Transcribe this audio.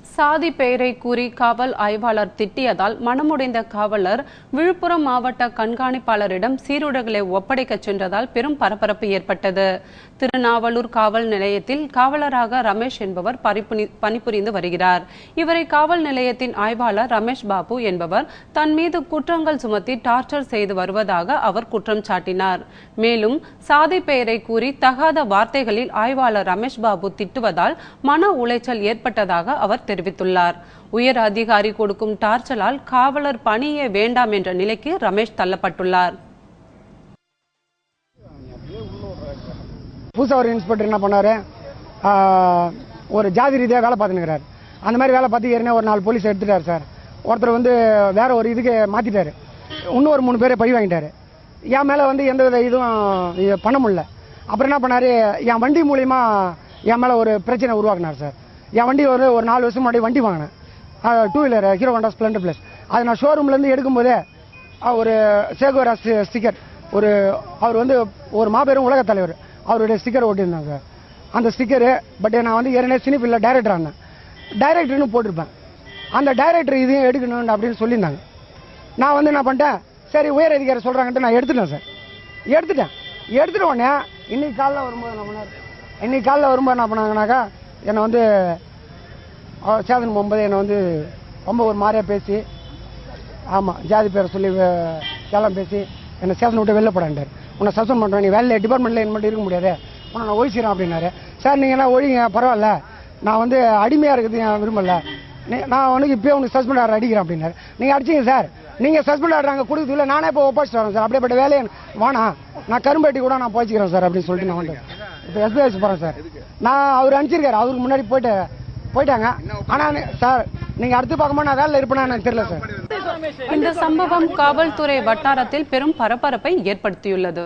சாதி பெயரை கூறி காவல் ஆய்வாளர் திட்டியதால் மனமுடைந்த காவலர் விழுப்புரம் மாவட்ட கண்காணிப்பாளரிடம் சீருடைகளை ஒப்படைக்க சென்றதால் பெரும் பரபரப்பு ஏற்பட்டது. திருநாவலூர் காவல் நிலையத்தில் காவலராக ரமேஷ் என்பவர் பணிபுரிந்து வருகிறார். இவரை காவல் நிலையத்தின் ஆய்வாளர் ரமேஷ் பாபு என்பவர் தன் மீது குற்றங்கள் சுமத்தி டார்ச்சர் செய்து வருவதாக அவர் குற்றம் சாட்டினார். மேலும் சாதி பெயரை கூறி தகாத வார்த்தைகளில் ஆய்வாளர் ரமேஷ் பாபு திட்டுவதால் மன உளைச்சல் ஏற்பட்டதாக அவர் தெரிவித்துள்ளார். உயர் அதிகாரி கொடுக்கும் டார்ச்சரால் காவலர் பணியே வேண்டாம் என்ற நிலைக்கு ரமேஷ் தள்ளப்பட்டுள்ளார். புதுசா ஒரு இன்ஸ்பெக்டர் என்ன பண்ணாரு, ஒரு ஜாதி ரீதியாக வேலை பார்த்துக்கிறார். அந்த மாதிரி வேலை பார்த்து ஏற்கனவே ஒரு 4 போலீஸ் எடுத்துட்டாரு சார். ஒருத்தர் வேற ஒரு இதுக்கு மாத்திட்டாரு, இன்னும் ஒரு 3 பேரை பழி வாங்கிட்டாரு. என் மேல எந்த வித இதுவும் பண்ண முடியல. அப்புறம் என்ன பண்ணாரு, என் வண்டி மூலியமா என் மேல ஒரு பிரச்சனை உருவாக்குனார் சார். என் வண்டி ஒரு 4 வருஷம் முன்னாடி வண்டி வாங்கினேன், 2 wheeler hero Honda Splendor plus. அது நான் ஷோரூம்லேருந்து எடுக்கும்போதே ஒரு சேகோரா ஸ்டிக்கர், அவர் ஒரு மாபெரும் உலக தலைவர், அவருடைய ஸ்டிக்கர் ஓட்டியிருந்தாங்க சார். அந்த ஸ்டிக்கரு பட் நான் ஏற்கனவே சினிஃபில்ல டைரக்டராக இருந்தேன், டைரக்டர்னு போட்டிருப்பேன். அந்த டைரக்டர் இதையும் எடுக்கணும் அப்படின்னு சொல்லியிருந்தாங்க. நான் என்ன பண்ணிட்டேன், சரி உயர் அதிகாரி சொல்கிறாங்கன்ட்டு நான் எடுத்துட்டேன் சார். எடுத்துட்ட உடனே இன்னைக்கு காலைல வரும்போது என்ன பண்ணாங்கனாக்கா, என்னை சேதன் போகும்போது என்னை ரொம்ப ஒரு மாதிரியாக பேசி, ஆமாம் ஜாதி பேரை சொல்லி கேளம் பேசி என்னை சேதனை விட்டு வெளில போடாண்டார். உன்னை சஸ்பெண்ட் பண்ணுறேன், நீ வேலை டிபார்ட்மெண்ட்டில் என்ன மட்டும் இருக்க முடியாது, உன்னை நான் ஒழிச்சிடறேன் அப்படின்னாரு. சார் நீங்கள் என்ன ஒழிங்க பரவாயில்ல, நான் அடிமையாக இருக்கிறது என் விரும்பல, நான் இப்போயே உனக்கு சஸ்பெண்ட் ஆர்டர் அடிக்கிறேன் அப்படின்னாரு. நீங்கள் அடிச்சிங்க சார், நீங்கள் சஸ்பெண்ட் ஆர்டர் கொடுக்குறது இல்லை, நானே இப்போ ஒப்படைச்சிட்டு வரேன் சார், அப்படியேப்பட்ட வேலையை வானா நான் கரும்பேட்டி கூட நான் போய்ச்சிக்கிறேன் சார் அப்படின்னு சொல்லிட்டு நான் இப்போ எஸ்பிஎஸ் போகிறேன் சார். நான் அவர் அனுப்பிச்சிருக்காரு, அவருக்கு முன்னாடி போயிட்டாங்க. ஆனால் சார் நீங்கள் அடுத்து பார்க்கும்போது நான் வேலையில் இருப்பேன்னு எனக்கு தெரியல சார். இந்த சம்பவம் காவல்துறை வட்டாரத்தில் பெரும் பரபரப்பை ஏற்படுத்தியுள்ளது.